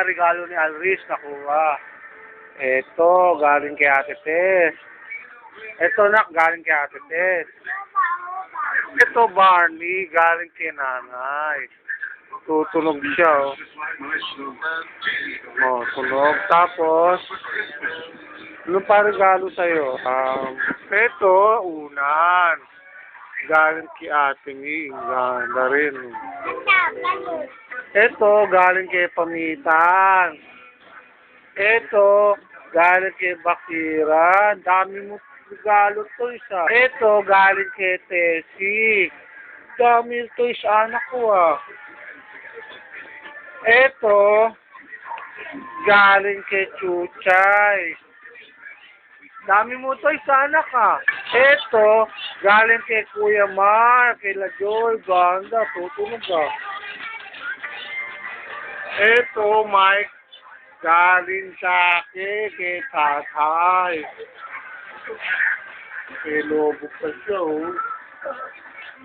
regalo ni Alris nakuha. Ito, galing kay Ate Tess. Ito, nak, galing kay Ate Tess. Ito, Barney, galing kay nanay. Tutunog siya, oh. Oh, tunog. Tapos, ano pa regalo sa'yo? Ito, unan. Galing kay Ate Ming. Ganda rin. Ito, galing kay Pamitan. Ito, galing kay Bakira. Dami mo regalo to isa. Ito, galing kay Tessie. Dami to isa anak ko ah. Ito, galing kay Chuchay. Dami mo to isa anak ah. Ito, galing kay Kuya Mar, kay La Joy. Ganda, tutunog ah. Ito, Mike. Galing sa akin, kay Tatay. Kay Lobo pa siya, oh.